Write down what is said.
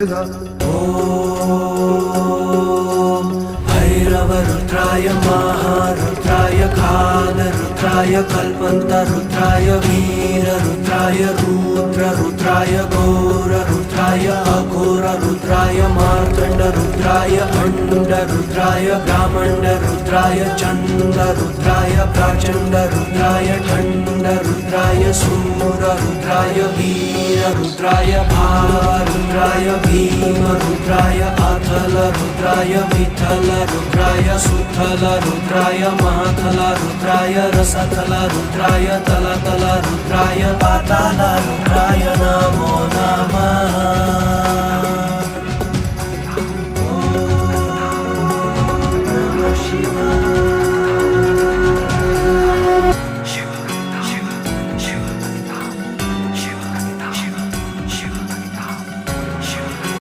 ॐ भैरवरुद्राय महारुद्राय कालरुद्राय कल्पन्तरुद्राय वीररुद्राय रुद्ररुद्राय घोररुद्राय अघोररुद्राय मार्तण्डरुद्राय अण्डरुद्राय ब्राह्मण्डरुद्राय चण्डरुद्राय प्रचण्डरुद्राय खण्डरुद्राय सूररुद्राय वीररुद्राय भारुद्राय भीमरुद्राय अथलरुद्राय विठलरुद्राय सुथलरुद्राय महाथलरुद्राय रसथलरुद्राय तलतलरुद्राय पातालरुद्राय नमो नमः।